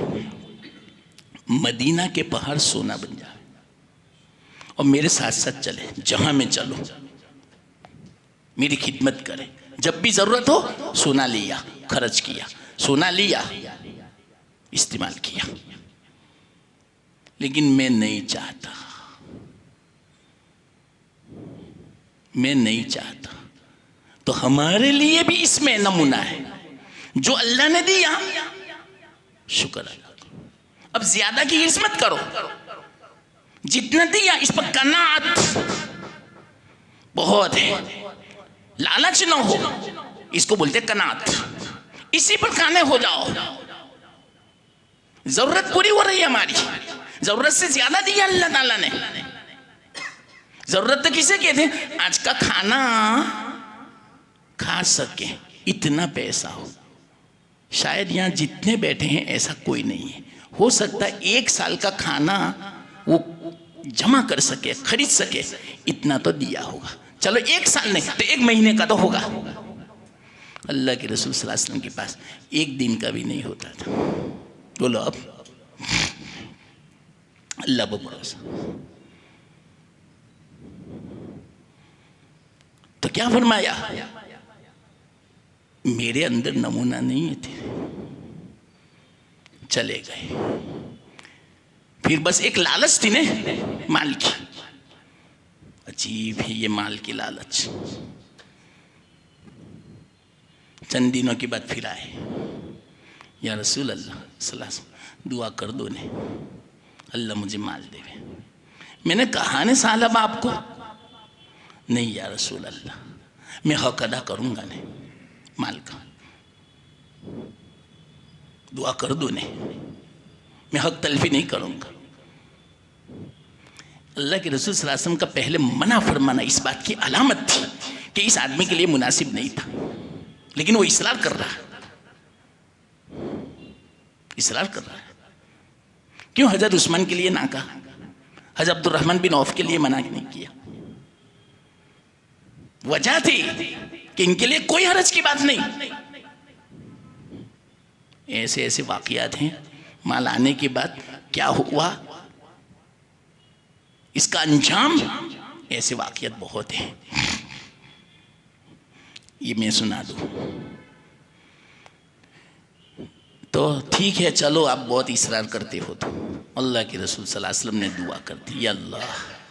Speaker 1: مدینہ کے پہاڑ سونا بن جائے اور میرے ساتھ ساتھ چلے، جہاں میں چلوں میری خدمت کرے، جب بھی ضرورت ہو سونا لیا خرچ کیا، سونا لیا استعمال کیا، لیکن میں نہیں چاہتا، میں نہیں چاہتا۔ تو ہمارے لیے بھی اس میں نمونہ ہے، جو اللہ نے دیا شکر اللہ کرو، اب زیادہ کی ہرس مت کرو، جتنا دیا اس پر قناعت بہت ہے، لالچ نہ ہو، اس کو بولتے قناعت، اسی پر قانع ہو جاؤ۔ ضرورت پوری ہو رہی ہے ہماری، ضرورت سے زیادہ دیا اللہ تعالیٰ نے۔ ضرورت تو کسے کہتے ہیں؟ آج کا کھانا کھا سکے اتنا پیسہ ہو، شاید یہاں جتنے بیٹھے ہیں ایسا کوئی نہیں ہے، ہو سکتا ہے 1 سال کا کھانا وہ جمع کر سکے، خرید سکے، اتنا تو دیا ہوگا۔ چلو 1 سال نہیں تو 1 مہینے کا تو ہوگا۔ اللہ کے رسول صلی اللہ علیہ وسلم کے پاس 1 دن کا بھی نہیں ہوتا تھا۔ بولو اب اللہ پر بھروسہ۔ تو کیا فرمایا؟ میرے اندر نمونہ نہیں تھے، چلے گئے۔ پھر بس ایک لالچ تھی نا مال کی، عجیب ہے یہ مال کی لالچ۔ چند دنوں کے بعد پھر آئے، یا رسول اللہ صلی اللہ علیہ وسلم دعا کر دو نے، اللہ مجھے مال دے۔ میں نے کہا نا ثعلبہ آپ کو، نہیں یا رسول اللہ میں حق ادا کروں گا نہیں مال کا، دعا کر دو نے، میں حق تلفی نہیں کروں گا۔ اللہ کے رسول صلی اللہ علیہ وسلم کا پہلے منع فرمانا اس بات کی علامت تھی کہ اس آدمی کے لیے مناسب نہیں تھا، لیکن وہ اصرار کر رہا ہے، اصرار کر رہا ہے۔ کیوں حضرت عثمان کے لیے نہ کہا، حضرت عبد الرحمن بن عوف کے لیے منع نہیں کیا؟ وجہ تھی کہ ان کے لیے کوئی حرج کی بات نہیں۔ ایسے ایسے واقعات ہیں، مال آنے کے بعد کیا ہوا اس کا انجام، ایسے واقعات بہت ہیں، یہ میں سنا دوں تو ٹھیک ہے۔ چلو آپ بہت اصرار کرتے ہو تو اللہ کے رسول صلی اللہ علیہ وسلم نے دعا کر دی، یا اللہ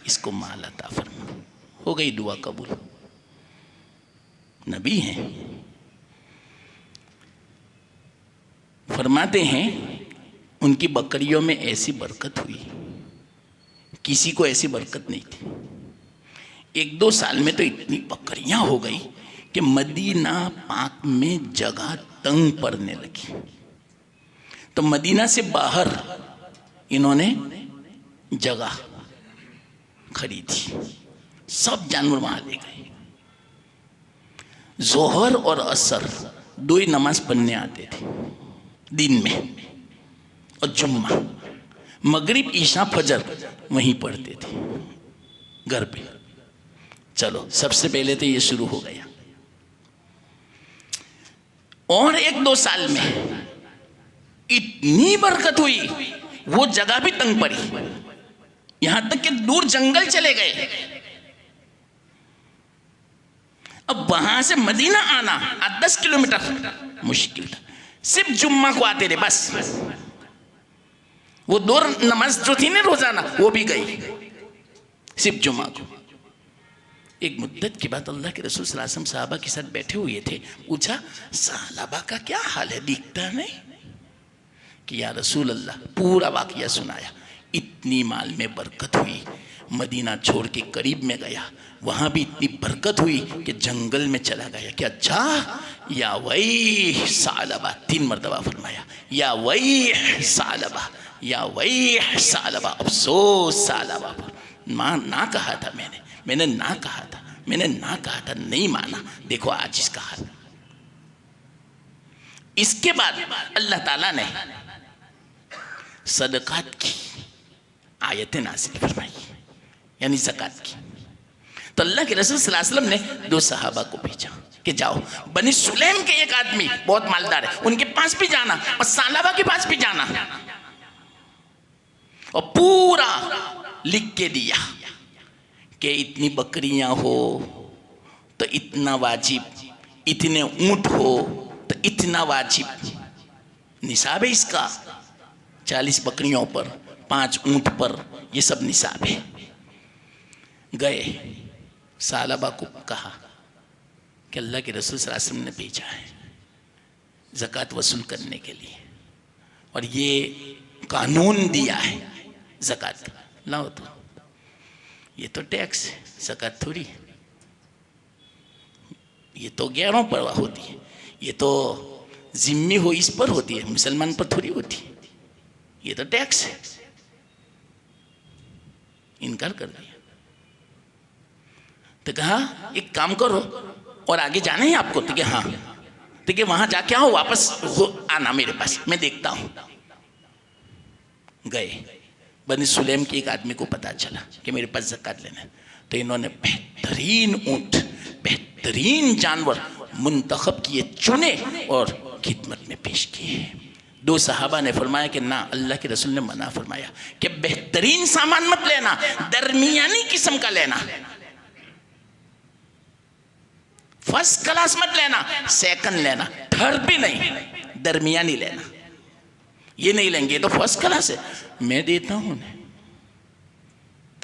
Speaker 1: اس کو مال عطا فرما۔ ہو گئی دعا قبول، نبی ہیں۔ فرماتے ہیں ان کی بکریوں میں ایسی برکت ہوئی، کسی کو ایسی برکت نہیں تھی۔ 1-2 سال میں تو اتنی بکریاں ہو گئی کہ مدینہ پاک میں جگہ تنگ پڑنے لگی۔ تو مدینہ سے باہر انہوں نے جگہ خریدی، سب جانور وہاں لے گئے۔ ظہر اور عصر 2 ہی نماز پڑھنے آتے تھے دن میں، اور جمعہ، مغرب عشاء فجر وہیں پڑھتے تھے گھر پہ۔ چلو سب سے پہلے تو یہ شروع ہو گیا، اور 1-2 سال میں اتنی برکت ہوئی، وہ جگہ بھی تنگ پڑی، یہاں تک کہ دور جنگل چلے گئے۔ اب وہاں سے مدینہ آنا 10 کلومیٹر مشکل تھا، صرف جمعہ کو آتے رہے بس۔ وہ 2 نماز جو تھی نا روزانہ وہ بھی گئی، صرف جمعہ کو۔ ایک مدت کے بعد اللہ کے رسول صلی اللہ علیہ وسلم صحابہ کے ساتھ بیٹھے ہوئے تھے، پوچھا ثعلبہ کا کیا حال ہے، دکھتا نہیں؟ کہ یا رسول اللہ، پورا واقعہ سنایا۔ اتنی مال میں برکت ہوئی، مدینہ چھوڑ کے قریب میں گیا، وہاں بھی اتنی برکت ہوئی کہ جنگل میں چلا گیا کہ اچھا یا ویح ثعلبہ، 3 مرتبہ فرمایا، یا ویح ثعلبہ، یا ویح ثعلبہ، افسوس ثعلبہ پر۔ نہ کہا تھا میں نے نہ کہا تھا، میں نے نہ کہا تھا، نہیں مانا، دیکھو آج اس کا حال۔ اس کے بعد اللہ تعالیٰ نے صدقات کی آیتیں نازل فرمائی، یعنی زکوٰۃ کی۔ تو اللہ کے رسول صلی اللہ علیہ وسلم نے 2 صحابہ کو بھیجا، کہ جاؤ بنی سلیم کے ایک آدمی بہت مالدار ہے، ان کے پاس بھی جانا اور ثعلبہ کے پاس بھی جانا، اور پورا لکھ کے دیا کہ اتنی بکریاں ہو تو اتنا واجب، اتنے اونٹ ہو تو اتنا واجب، نصاب ہے اس کا، 40 بکریوں پر 5 اونٹ پر، یہ سب نصاب ہے۔ گئے ثعلبہ کو کہا کہ اللہ کے رسول صلی اللہ علیہ وسلم نے بھیجا ہے زکوٰۃ وصول کرنے کے لیے، اور یہ قانون دیا ہے زکوٰۃ کا، لاؤ تو یہ تو ٹیکس ہے، زکوٰۃ تھوڑی ہے، یہ تو غیروں پر ہوتی ہے، یہ تو ذمہ ہو اس پر ہوتی ہے، مسلمان پر تھوڑی ہوتی ہے، یہ تو ٹیکس ہے۔ انکار کر دیا، تو کہا ایک کام کرو، اور آگے جانا ہے آپ کو؟ تو کہ ہاں، تو کہ وہاں جا کے آؤ، واپس آنا میرے پاس، میں دیکھتا ہوں۔ گئے بنی سلیم کے ایک آدمی کو پتا چلا کہ میرے پاس زکوٰۃ لینا ہے، تو انہوں نے بہترین اونٹ، بہترین جانور منتخب کیے، چنے اور خدمت میں پیش کیے۔ 2 صحابہ نے فرمایا کہ نہ، اللہ کے رسول نے منع فرمایا کہ بہترین سامان مت لینا، درمیانی قسم کا لینا، فرسٹ کلاس مت لینا، سیکنڈ لینا، تھرڈ بھی نہیں، درمیانی لینا۔ یہ نہیں لیں گے تو فرسٹ کلاس ہے، میں دیتا ہوں انہیں،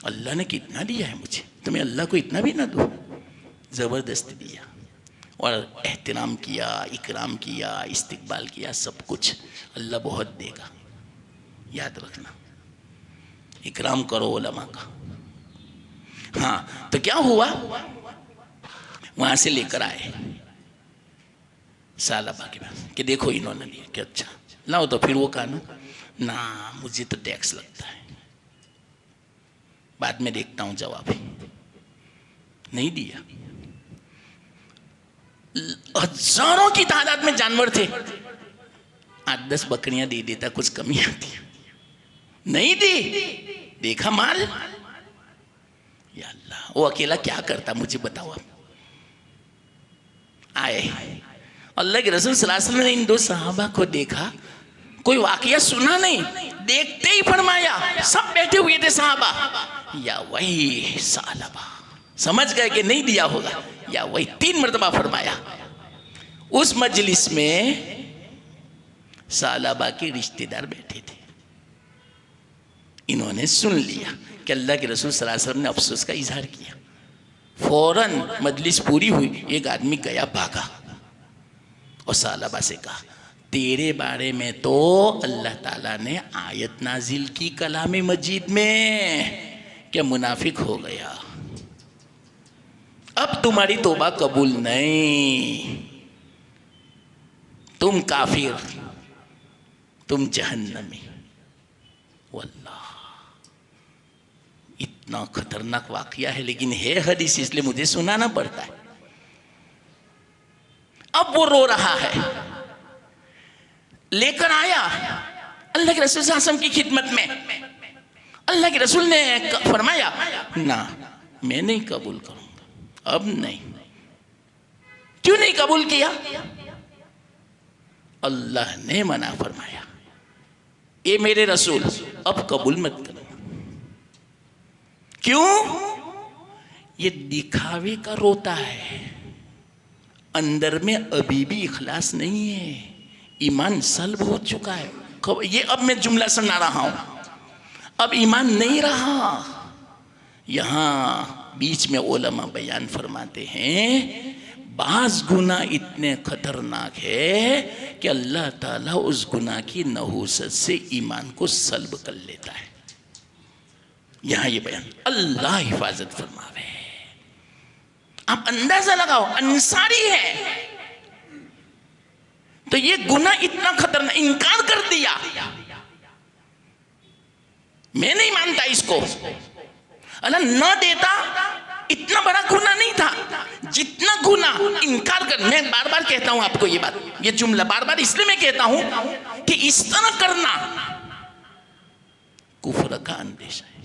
Speaker 1: اللہ نے کتنا دیا ہے مجھے، تو میں اللہ کو اتنا بھی نہ دوں؟ زبردست دیا، اور احترام کیا، اکرام کیا، استقبال کیا، سب کچھ۔ اللہ بہت دے گا، یاد رکھنا، اکرام کرو علماء کا۔ ہاں تو کیا ہوا، وہاں سے لے کر آئے ثعلبہ کے پاس کہ دیکھو انہوں نے دیا، کہ اچھا لاؤ، تو پھر وہ کہا نا مجھے تو ٹیکس لگتا ہے، بعد میں دیکھتا ہوں جواب، نہیں دیا۔ ہزاروں کی تعداد میں جانور تھے، 8-10 بکریاں دے دیتا، کچھ کمی آتی، نہیں دی، دیکھا مال، یا اللہ وہ اکیلا کیا کرتا مجھے بتاؤ آپ۔ آئے اللہ کے رسول صلی اللہ علیہ وسلم نے ان 2 صحابہ کو دیکھا، کوئی واقعہ سنا نہیں، دیکھتے ہی فرمایا، سب بیٹھے ہوئے تھے صحابہ، یا وہی ثعلبہ، سمجھ گئے کہ نہیں دیا ہوگا، یا وہی 3 مرتبہ فرمایا۔ اس مجلس میں ثعلبہ کے رشتہ دار بیٹھے تھے، انہوں نے سن لیا کہ اللہ کے رسول صلی اللہ علیہ وسلم نے افسوس کا اظہار کیا۔ فوراً مجلس پوری ہوئی، ایک آدمی گیا بھاگا اور ثعلبہ سے کہا تیرے بارے میں تو اللہ تعالیٰ نے آیت نازل کی کلام مجید میں کہ منافق ہو گیا، اب تمہاری توبہ قبول نہیں، تم کافر، تم جہنمی۔ واللہ اتنا خطرناک واقعہ ہے، لیکن ہے حدیث، اس لیے مجھے سنانا پڑتا ہے۔ اب وہ رو رہا ہے، لے کر آیا اللہ کے رسول صلی اللہ علیہ وسلم کی خدمت میں، اللہ کے رسول نے فرمایا نہ میں نہیں قبول کروں گا، اب نہیں۔ کیوں نہیں قبول کیا؟ اللہ نے منع فرمایا، اے میرے رسول اب قبول مت کرو۔ کیوں؟ یہ دکھاوے کا روتا ہے، اندر میں ابھی بھی اخلاص نہیں ہے، ایمان سلب ہو چکا ہے۔ یہ اب میں جملہ سنا رہا ہوں، اب ایمان نہیں رہا۔ یہاں بیچ میں علماء بیان فرماتے ہیں بعض گناہ اتنے خطرناک ہے کہ اللہ تعالیٰ اس گناہ کی نحوست سے ایمان کو سلب کر لیتا ہے۔ یہاں یہ بیان، اللہ حفاظت فرماوے۔ آپ اندازہ لگاؤ، انصاری ہے تو یہ گناہ اتنا خطرناک، انکار کر دیا، میں نہیں مانتا اس کو، اللہ نہ دیتا اتنا بڑا گناہ نہیں تھا جتنا گناہ انکار کر۔ میں بار بار کہتا ہوں آپ کو یہ بات، یہ جملہ بار بار اس لیے میں کہتا ہوں کہ اس طرح کرنا کفر کا اندیشہ ہے،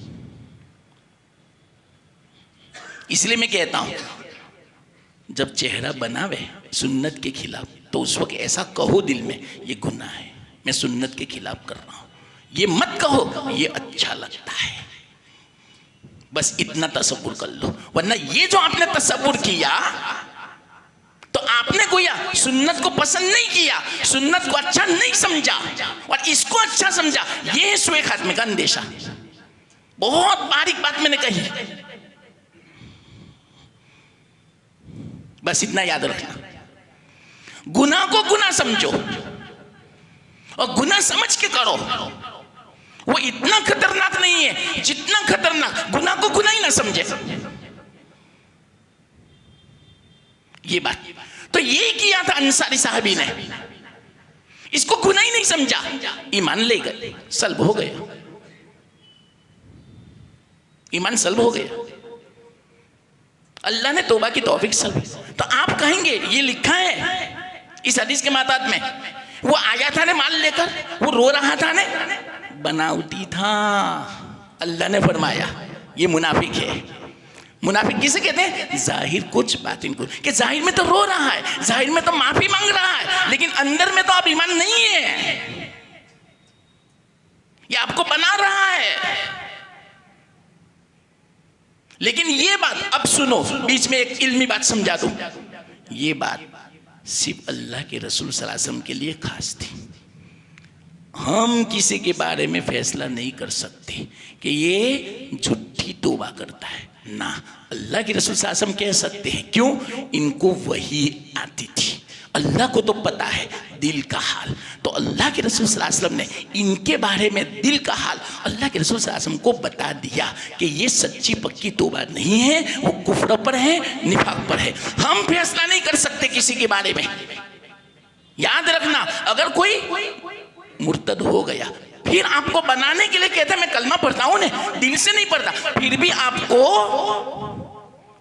Speaker 1: اس لیے میں کہتا ہوں جب چہرہ بناوے سنت کے خلاف تو اس وقت ایسا کہو دل میں یہ گناہ ہے، میں سنت کے خلاف کر رہا ہوں، یہ مت کہو، یہ اچھا لگتا ہے. بس اتنا تصور کر لو. ورنہ یہ جو آپ نے تصور کیا تو آپ نے گویا سنت کو پسند نہیں کیا، سنت کو اچھا نہیں سمجھا اور اس کو اچھا سمجھا. یہ ہے سوء خاتمے کا اندیشہ. بہت باریک بات میں نے کہی، بس اتنا یاد رکھنا. گناہ کو گناہ سمجھو اور گناہ سمجھ کے کرو. وہ اتنا خطرناک نہیں ہے جتنا خطرناک گناہ کو گناہ ہی نہ سمجھے. یہ بات تو یہ کیا تھا انصاری صحابی نے، اس کو گناہ ہی نہیں سمجھا، ایمان لے گئے، سلب ہو گیا، ایمان سلب ہو گیا. اللہ نے توبہ کی توفیق سلب. تو آپ کہیں گے یہ لکھا ہے اس حدیث کے ماتحت میں، وہ آیا تھا نے مال لے کر، وہ رو رہا تھا نے، بناوٹی تھا. اللہ نے فرمایا یہ منافق ہے. منافق کسے کہتے ہیں؟ ظاہر کچھ باطن کچھ. کہ ظاہر میں تو رو رہا ہے، ظاہر میں تو معافی مانگ رہا ہے، لیکن اندر میں تو اب ایمان نہیں ہے، یہ آپ کو بنا رہا ہے. لیکن یہ بات اب سنو، بیچ میں ایک علمی بات سمجھا دوں. یہ بات صرف اللہ کے رسول صلی اللہ علیہ وسلم کے لیے خاص تھی. ہم کسی کے بارے میں فیصلہ نہیں کر سکتے کہ یہ جھوٹی توبہ کرتا ہے، نہ. اللہ کے رسول صلی اللہ علیہ وسلم کہہ سکتے ہیں. کیوں؟ ان کو وحی آتی تھی. اللہ کو تو پتا ہے دل کا حال. تو اللہ کے رسول صلی اللہ علیہ وسلم نے ان کے بارے میں دل کا حال اللہ کے رسول صلی اللہ علیہ وسلم کو بتا دیا کہ یہ سچی پکی توبہ نہیں ہے، وہ کفر پر ہے، نفاق پر ہے. ہم فیصلہ نہیں کر سکتے کسی کے بارے میں. یاد رکھنا، اگر کوئی مرتد ہو گیا پھر آپ کو بنانے کے لیے کہتا ہے میں کلمہ پڑھتا ہوں، دل سے نہیں پڑھتا، پھر بھی آپ کو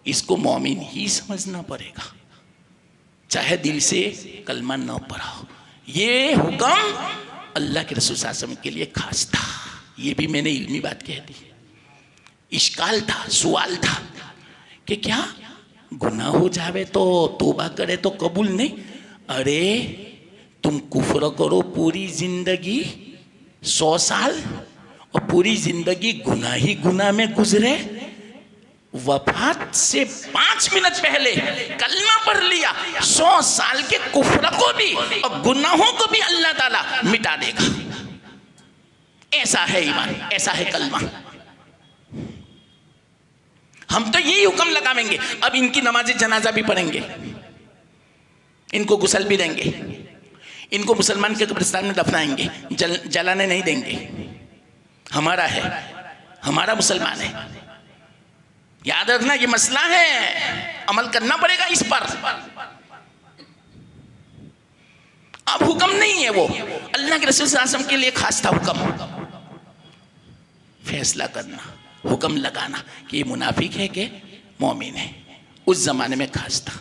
Speaker 1: اس کو مومن ہی سمجھنا پڑے گا، چاہے دل سے کلمہ نہ پڑھا ہو. یہ حکم اللہ کے رسول صلی اللہ علیہ وسلم کے لیے خاص تھا. یہ بھی میں نے علمی بات کہہ دی. اشکال تھا، سوال تھا کہ کیا گناہ ہو جاوے تو توبہ کرے تو قبول نہیں؟ ارے تم کفر کرو پوری زندگی 100 سال اور پوری زندگی گناہ ہی گناہ میں گزرے، وفات سے 5 منٹ پہلے کلمہ پڑھ لیا، 100 سال کے کفر کو بھی اور گناہوں کو بھی اللہ تعالیٰ مٹا دے گا. ایسا ہے ایمان، ایسا ہے کلمہ. ہم تو یہی حکم لگاویں گے. اب ان کی نماز جنازہ بھی پڑھیں گے، ان کو غسل بھی دیں گے، ان کو مسلمان کے قبرستان میں دفنائیں گے، جلانے نہیں دیں گے. ہمارا ہے، ہمارا مسلمان ہے. یاد رکھنا یہ مسئلہ ہے، عمل کرنا پڑے گا اس پر. اب حکم نہیں ہے، وہ اللہ کے رسول صلی اللہ علیہ وسلم کے لیے خاص تھا حکم. فیصلہ کرنا، حکم لگانا کہ یہ منافق ہے کہ مومن ہے، اس زمانے میں خاص تھا.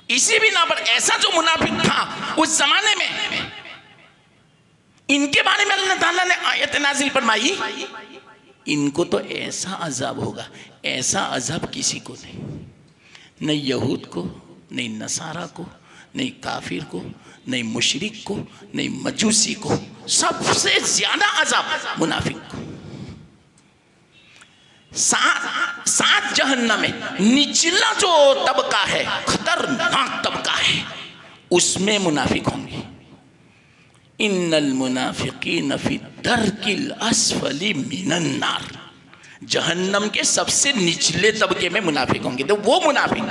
Speaker 1: اسی بنا پر ایسا جو منافق تھا اس زمانے میں، ان کے بارے میں اللہ تعالیٰ نے آیت نازل فرمائی ان کو تو ایسا عذاب ہوگا، ایسا عذاب کسی کو نہیں، نہ یہود کو، نہ نصارہ کو، نہ کافر کو، نہ مشرک کو، نہ مجوسی کو. سب سے زیادہ عذاب منافق کو. 7 جہنم میں نچلا جو طبقہ ہے، خطرناک طبقہ ہے، اس میں منافق ہوں گے. ان المنافقین فی الدرک الاسفل من النار. جہنم کے سب سے نچلے طبقے میں منافق ہوں گے. تو وہ منافق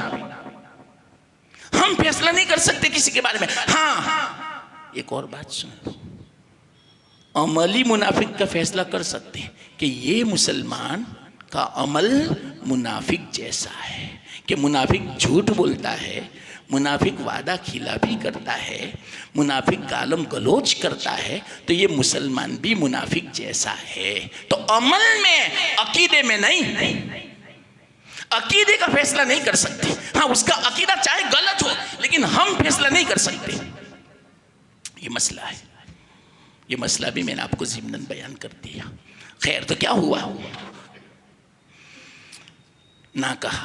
Speaker 1: ہم فیصلہ نہیں کر سکتے کسی کے بارے میں. ہاں ایک اور بات سن، عملی منافق کا فیصلہ کر سکتے ہیں کہ یہ مسلمان کا عمل منافق جیسا ہے، کہ منافق جھوٹ بولتا ہے، منافق وعدہ خلافی کرتا ہے، منافق گالم گلوچ کرتا ہے، تو یہ مسلمان بھی منافق جیسا ہے. تو عمل میں، عقیدے میں نہیں. عقیدے کا فیصلہ نہیں کر سکتے. ہاں اس کا عقیدہ چاہے غلط ہو لیکن ہم فیصلہ نہیں کر سکتے. یہ مسئلہ ہے. یہ مسئلہ بھی میں نے آپ کو ضمناً بیان کر دیا. خیر تو کیا ہوا؟ نہ کہا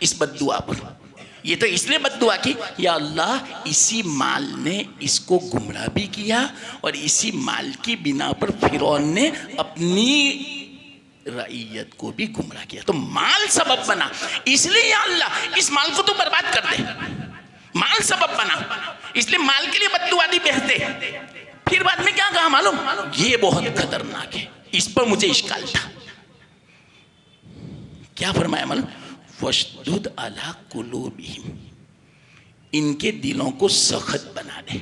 Speaker 1: اس بد دعا پر. یہ تو اس لیے بد دعا کی یا اللہ اسی مال نے اس کو گمراہ بھی کیا اور اسی مال کی بنا پر فرعون نے اپنی رعیت کو بھی گمراہ کیا. تو مال سبب بنا, اس لیے یا اللہ اس مال کو تو برباد کر دے. مال سبب بنا اس لیے مال کے لیے بد دعا دی بہتے. پھر بعد میں کیا کہا معلوم, یہ بہت خطرناک ہے. اس پر مجھے اشکال تھا. کیا فرمایا معلوم, وَشْدُدْ عَلَىٰ قُلُوبِهِمْ, ان کے دلوں کو سخت بنا دے.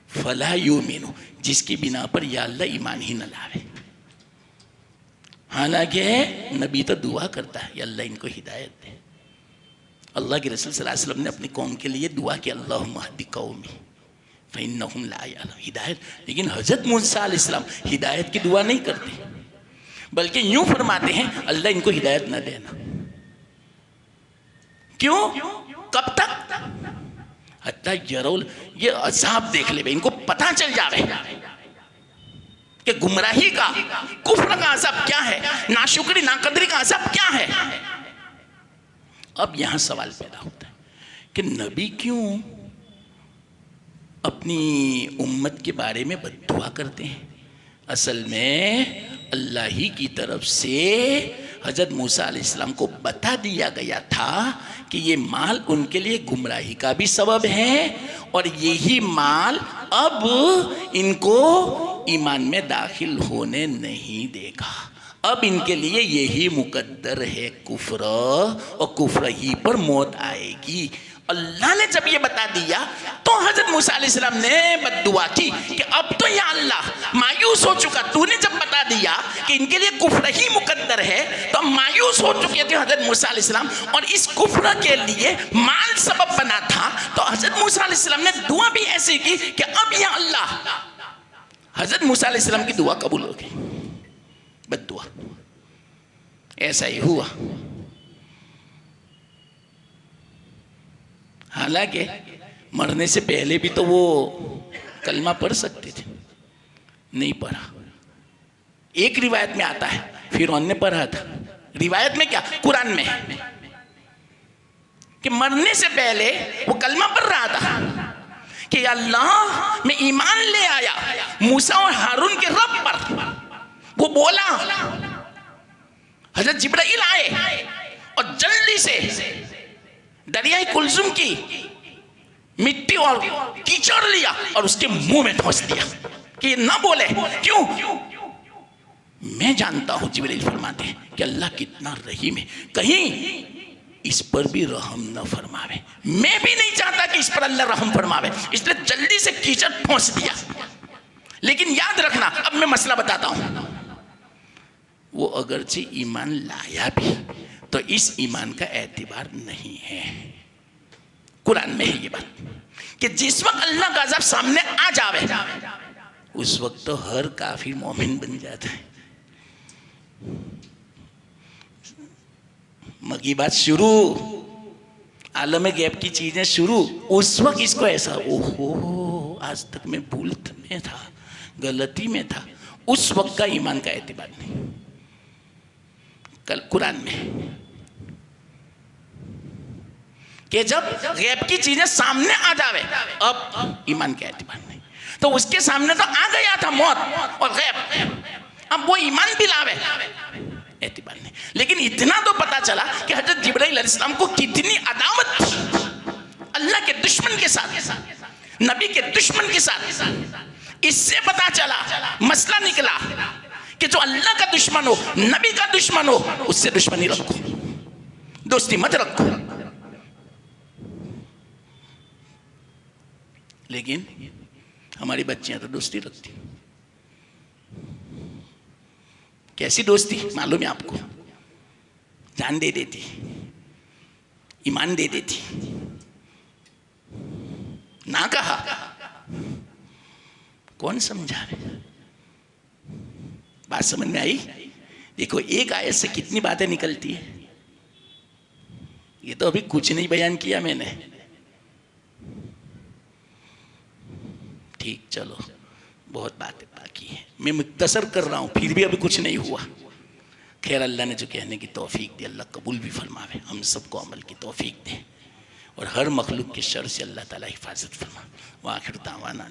Speaker 1: فَلَا يُؤْمِنُ, جس کی بنا پر یا اللہ ایمان ہی نہ لاوے. حالانکہ نبی تو دعا کرتا ہے یا اللہ ان کو ہدایت دے. اللہ کے رسول صلی اللہ علیہ وسلم نے اپنی قوم کے لیے دعا کی اللہم اہد قومی فإنہم لا یعلمون, ہدایت. لیکن حضرت موسیٰ علیہ السلام ہدایت کی دعا نہیں کرتے, بلکہ یوں فرماتے ہیں اللہ ان کو ہدایت نہ دینا. کیوں, کب تک, حتیٰ یرول, یہ عذاب دیکھ لے, ان کو پتہ چل جاوے کہ گمراہی کا, کفر کا عذاب کیا ہے, ناشکری ناقدری کا عذاب کیا ہے. اب یہاں سوال پیدا ہوتا ہے کہ نبی کیوں اپنی امت کے بارے میں بد دعا کرتے ہیں. اصل میں اللہ ہی کی طرف سے حضرت موسیٰ علیہ السلام کو بتا دیا گیا تھا کہ یہ مال ان کے لیے گمراہی کا بھی سبب ہے اور یہی مال اب ان کو ایمان میں داخل ہونے نہیں دے گا. اب ان کے لیے یہی مقدر ہے کفر, اور کفر ہی پر موت آئے گی. اللہ نے جب یہ بتا دیا تو حضرت موسیٰ علیہ السلام نے بد دعا کی کہ اب تو یا اللہ مایوس ہو چکا, تو نے جب بتا دیا کہ ان کے لیے کفر ہی مقدر ہے تو مایوس ہو چکے تھے حضرت موسیٰ علیہ السلام, اور اس کفر کے لیے مال سبب بنا تھا. تو حضرت موسیٰ علیہ السلام نے دعا بھی ایسی کی کہ اب یا اللہ, حضرت موسیٰ علیہ السلام کی دعا قبول ہو گئی. بد دعا ایسا ہی ہوا. حالانکہ مرنے سے پہلے بھی تو وہ کلمہ پڑھ سکتے تھے, نہیں پڑھا. ایک روایت میں آتا ہے فرعون نے پڑھا تھا, روایت میں کیا, قرآن میں, کہ مرنے سے پہلے وہ کلمہ پڑھ رہا تھا کہ یا اللہ میں ایمان لے آیا موسیٰ اور ہارون کے رب پر. وہ بولا, حضرت جبرائیل آئے اور جلدی سے دریائے کلزم کی مٹی اور کیچڑ لیا اور اس کے منہ میں ٹھوس دیا کہ یہ نہ بولے. کیوں, میں جانتا ہوں, جبرائیل فرماتے ہیں کہ اللہ کتنا رحیم ہے, کہیں اس پر بھی رحم نہ فرماوے. میں بھی نہیں چاہتا کہ اس پر اللہ رحم فرماوے, اس لیے جلدی سے کیچڑ ٹھوس دیا. لیکن یاد رکھنا, اب میں مسئلہ بتاتا ہوں, وہ اگرچہ ایمان لایا بھی تو اس ایمان کا اعتبار نہیں ہے. قرآن میں ہے یہ بات کہ جس وقت اللہ کا عذاب سامنے آ جاوے اس وقت تو ہر کافر مومن بن جاتا ہے. مگی بات شروع, عالم غیب کی چیزیں شروع, اس وقت اس کو ایسا اوہو آج تک میں بھول میں تھا, غلطی میں تھا, اس وقت کا ایمان کا اعتبار نہیں. کل قرآن میں کہ جب غیب کی چیزیں سامنے آ جاوے اب ایمان کا اعتبار نہیں. تو اس کے سامنے تو آ گیا تھا موت اور غیب, اب وہ ایمان بھی لاوے اعتبار نہیں. لیکن اتنا تو پتا چلا کہ حضرت جبرائیل علیہ السلام کو کتنی عداوت تھی اللہ کے دشمن کے ساتھ, نبی کے دشمن کے ساتھ. اس سے پتا چلا, مسئلہ نکلا کہ جو اللہ کا دشمن ہو, نبی کا دشمن ہو, اس سے دشمنی رکھو, دوستی مت رکھو. لیکن ہماری بچیاں تو دوستی رکھتی. کیسی دوستی معلوم ہے آپ کو, جان دے دیتی, ایمان دے دیتی. نہ کہا کون سمجھا رہے, بات سمجھ میں آئی. دیکھو ایک آیت سے کتنی باتیں نکلتی ہیں. یہ تو ابھی کچھ نہیں بیان کیا میں نے. ٹھیک, چلو بہت باتیں باقی ہیں, میں مختصر کر رہا ہوں, پھر بھی ابھی کچھ نہیں ہوا. خیر اللہ نے جو کہنے کی توفیق دی اللہ قبول بھی فرماوے، ہم سب کو عمل کی توفیق دے، اور ہر مخلوق کے شر سے اللہ تعالیٰ حفاظت فرما۔ وآخر دعوانا